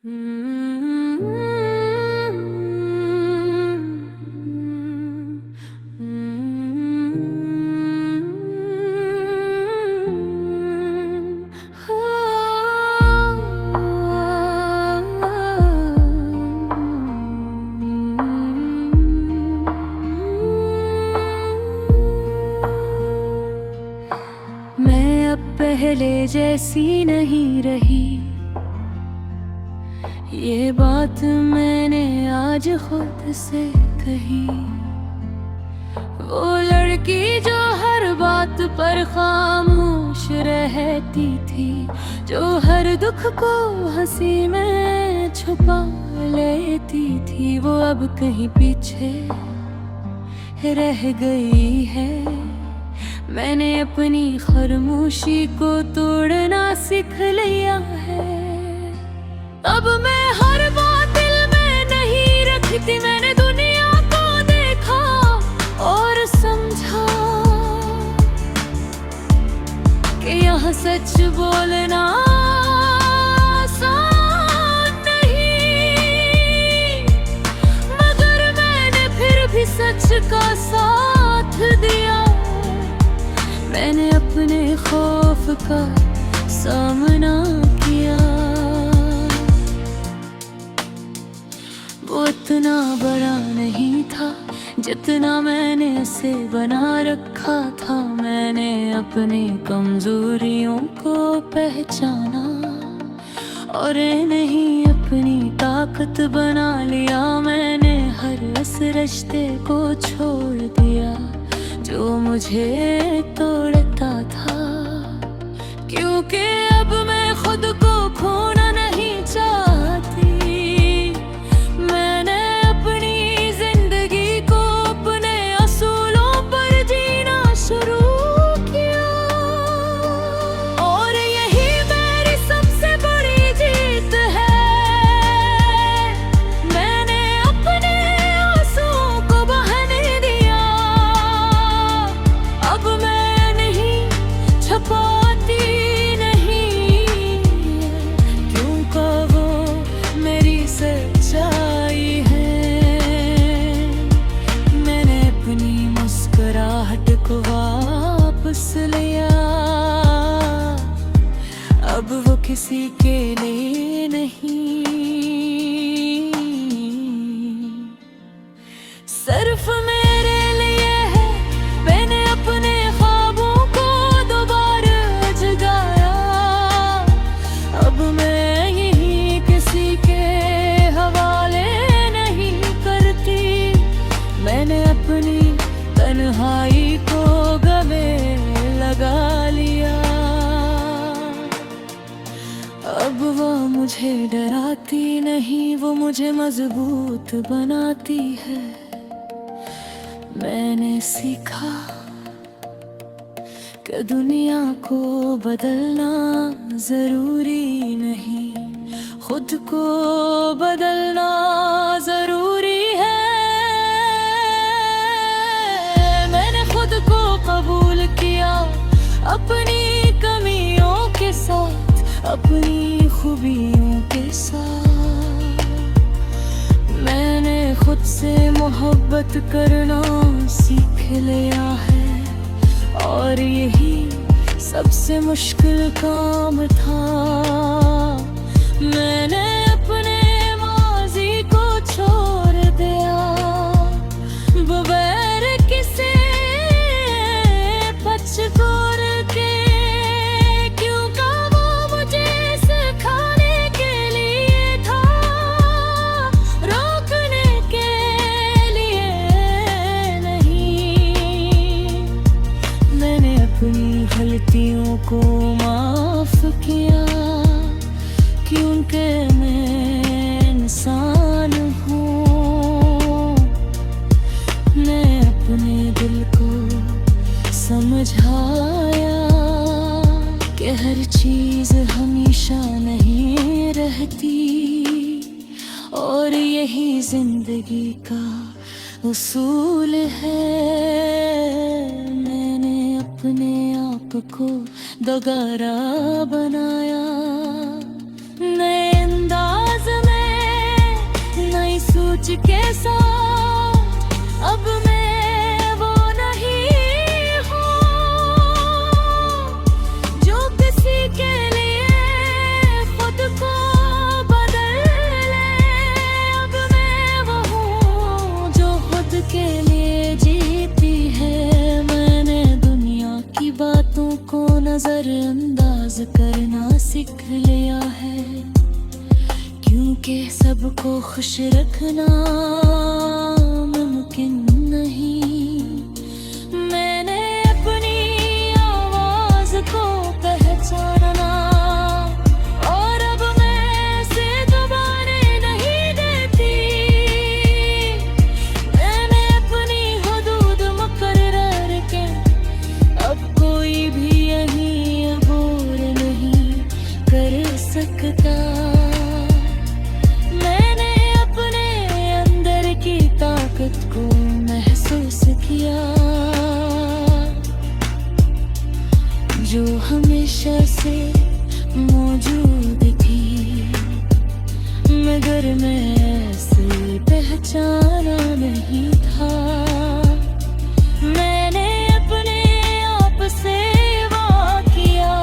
मैं अब पहले जैसी नहीं रही, ये बात मैंने आज खुद से कही। वो लड़की जो हर बात पर खामोश रहती थी, जो हर दुख को हंसी में छुपा लेती थी, वो अब कहीं पीछे रह गई है। मैंने अपनी खामोशी को तोड़ना सीख लिया है। अब मैं हर बात दिल में नहीं रखती, मैंने दुनिया को देखा और समझा कि यहाँ सच बोलना आसान नहीं, मगर मैंने फिर भी सच का साथ दिया। मैंने अपने खौफ का सामना किया। वो इतना बड़ा नहीं था जितना मैंने इसे बना रखा था। मैंने अपनी कमजोरियों को पहचाना और नहीं अपनी ताकत बना लिया। मैंने हर उस रिश्ते को छोड़ दिया जो मुझे तोड़ता था, क्योंकि अब मैं खुद को खोना नहीं चाहती। मैंने अपनी जिंदगी को अपने असूलों पर जीना शुरू किया और यही मेरी सबसे बड़ी जीत है। मैंने अपने आंसुओं को बहने दिया। अब मैं नहीं छुपाती नहीं, क्योंकि वो मेरी सच्चाई है। मैंने अपनी मुस्कुराहट को वापस लिया। अब वो किसी के लिए नहीं, सिर्फ मेरे लिए है। मैंने अपने ख्वाबों को दोबारा जगाया। अब मैं यही किसी के हवाले नहीं करती। मैंने अपनी तन्हाई को गले लगा लिया। अब वो मुझे डराती नहीं, वो मुझे मजबूत बनाती है। मैंने सीखा कि दुनिया को बदलना जरूरी नहीं, खुद को बदलना जरूरी है। मैंने खुद को कबूल किया, अपनी कमियों के साथ, अपनी खूबियों के साथ। मैंने खुद से मोहब्बत करना सीख लिया है और यही सबसे मुश्किल काम था। मैंने अपने माजी को छोड़ दिया, बगैर किसी पछताने के, क्योंकि वो मुझे सिखाने के लिए था, रोकने के लिए नहीं। मैंने अपनी गलतियों को माफ किया, क्योंकि मैं इंसान हूँ। मैं अपने दिल को समझाया कि हर चीज हमेशा नहीं रहती और यही जिंदगी का उसूल है। मैंने अपने आप को दोबारा बनाया, नए अंदाज के सबको खुश रखना मुमकिन नहीं। मैंने अपनी आवाज को पहचाना और अब मैं इसे दबाने नहीं देती। मैंने अपनी हुदूद मुकर्रर के अब कोई भी यहीं अबूर नहीं कर सकता। ताकत को महसूस किया जो हमेशा से मौजूद थी, मगर मैं ऐसे पहचाना नहीं था। मैंने अपने आप से वादा किया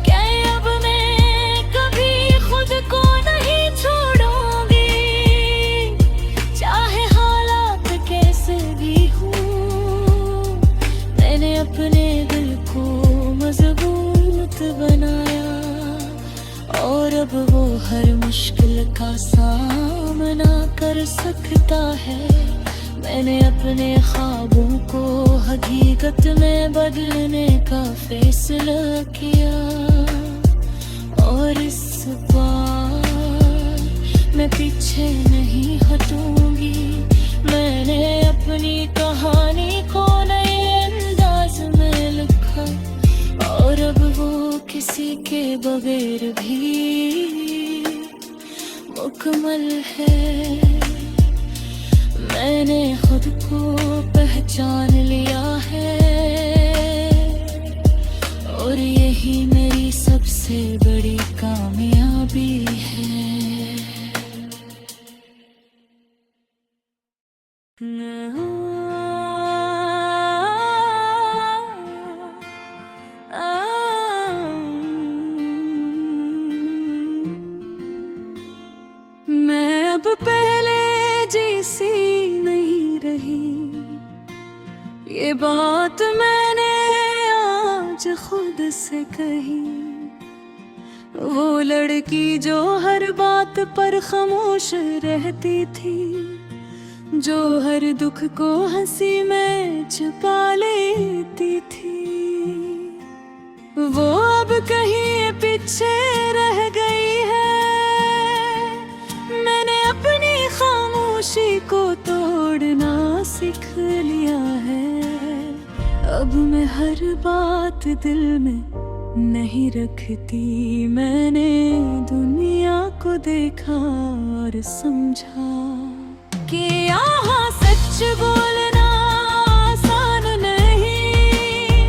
कि अब मैं कभी खुद को नहीं छोड़ूंगी, अपने दिल को मजबूत बनाया और अब वो हर मुश्किल का सामना कर सकता है। मैंने अपने ख्वाबों को हकीकत में बदलने का फैसला किया और इस बार मैं पीछे नहीं हटूंगी। मैंने अपनी कहानी को नए अंदाज में लिखा और अब वो किसी के बगैर भी मुकम्मल है। मैंने खुद को पहचान लिया है और यही मेरी सबसे बड़ी कामयाबी है। मैं अब पहले जैसी नहीं रही, ये बात मैंने आज खुद से कही। वो लड़की जो हर बात पर खामोश रहती थी, जो हर दुख को हंसी में छुपा लेती थी, वो अब कहीं पीछे रह गई है। मैंने अपनी खामोशी को तोड़ना सीख लिया है। अब मैं हर बात दिल में नहीं रखती। मैंने दुनिया को देखा और समझा कि यहाँ सच बोलना आसान नहीं,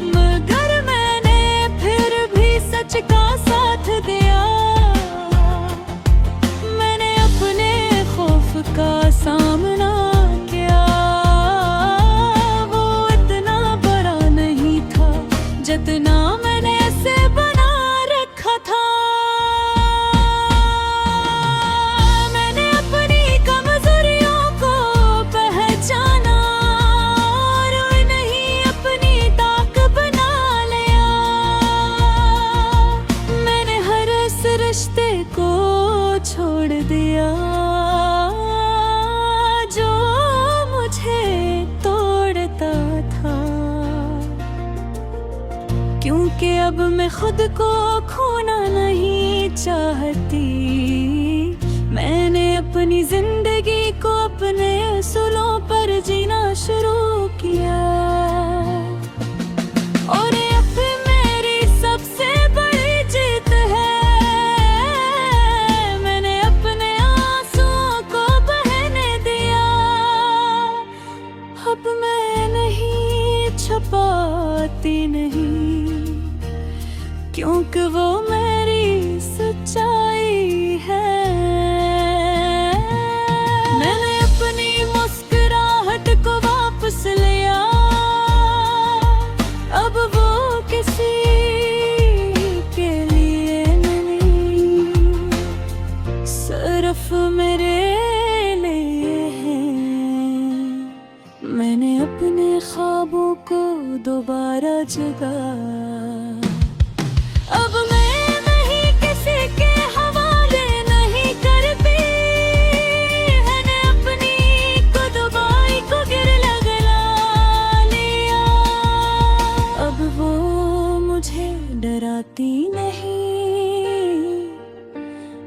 मगर मैंने फिर भी सच का साथ दिया। मैंने अपने खौफ का सामना किया, वो इतना बड़ा नहीं था जितना मैंने ऐसे बना रखा था। रिश्ते को छोड़ दिया जो मुझे तोड़ता था, क्योंकि अब मैं खुद को खोना नहीं चाहती। मैंने अपनी जिंदगी को अपने असूलों पर जीना शुरू किया और अब मेरी सबसे बड़ी जीत है। अब मैं नहीं छुपाती नहीं, क्योंकि वो मेरी सच्चाई है। मैंने अपनी मुस्कुराहट को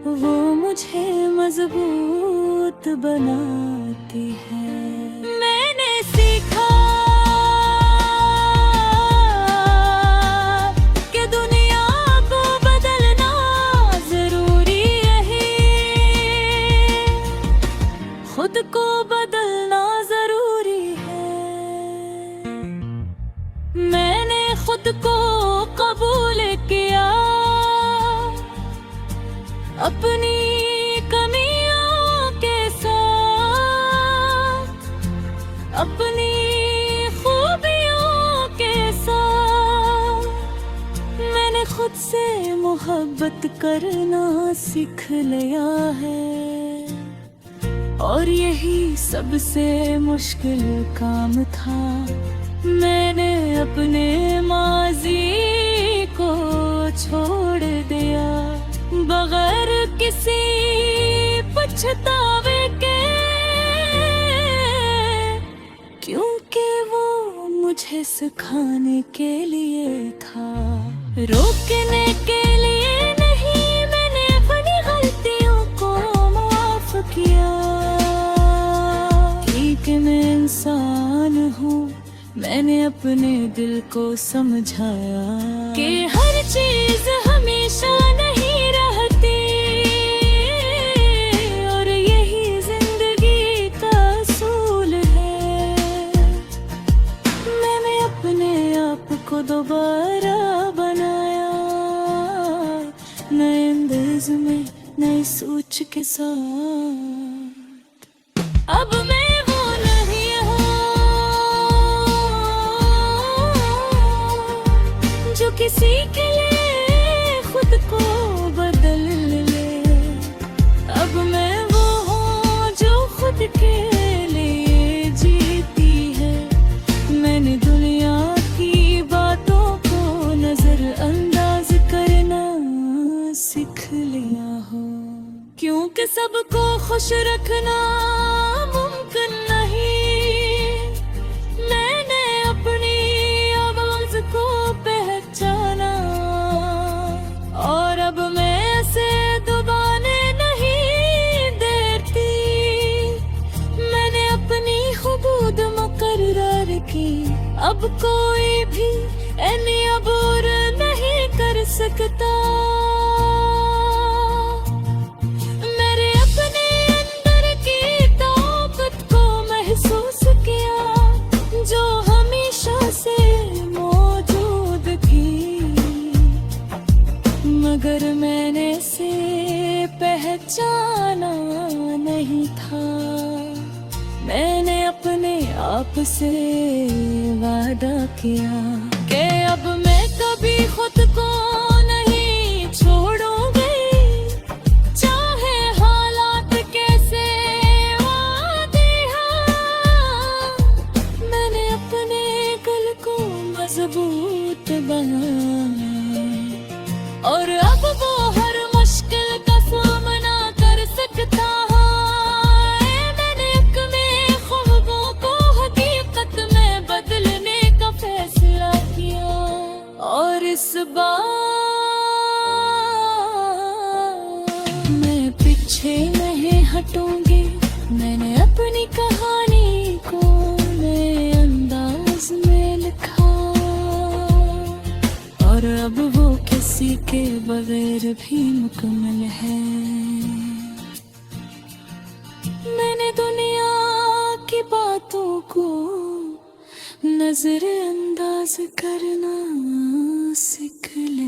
वो मुझे मजबूत बनाती है। मैंने सीखा कि दुनिया को बदलना जरूरी है, खुद को बदलना जरूरी है। मैंने खुद को कबूल किया, अपनी कमियों के साथ, अपनी खूबियों के साथ। मैंने खुद से मोहब्बत करना सीख लिया है, और यही सबसे मुश्किल काम था। मैंने अपने माजी को छोड़ दिया, बगैर किसी पछतावे के, क्योंकि वो मुझे सिखाने के लिए था, रोकने के लिए नहीं। मैंने अपनी गलतियों को माफ किया, ठीक मैं इंसान हूँ। मैंने अपने दिल को समझाया कि हर चीज हमेशा नहीं रहती, और यही जिंदगी का असूल है। मैंने अपने आप को दोबारा बनाया, नए अंदाज में, नई सोच के साथ। अब मैं वो नहीं हूँ जो किसी के लिए खुद को बदल ले। अब मैं वो हूँ जो खुद के लिए जीती है। मैंने दुनिया की बातों को नजरअंदाज करना सीख लिया हो, क्योंकि सबको खुश रखना मुमकिन नहीं। मैंने अपनी आवाज को पहचाना, और अब मैं ऐसे दबाने नहीं देती। मैंने अपनी हुदूद मुकर्रर की, अब कोई भी इन्हें अबूर नहीं कर सकता। मेरे अपने अंदर की ताकत को महसूस किया, जो हमेशा से मौजूद थी, मगर मैंने इसे पहचाना नहीं था। मैंने अपने आप से वादा किया कि अब मैं कभी खुद को नहीं छोड़ूंगी, चाहे हालात कैसे वादे हाँ। मैंने अपने दिल को मजबूत बनाया, और अब वो हर मुश्किल का सामना कर सकता है। मैंने अपने ख्वाबों को हकीकत में बदलने का फैसला किया, और इस बार मैं पीछे नहीं हटूंगी। मैंने अपनी कहानी को नए अंदाज में लिखा, और अब वो किसी के बगैर भी मुकम्मल है। मैंने दुनिया की बातों को नजरअंदाज करना सीख लिया।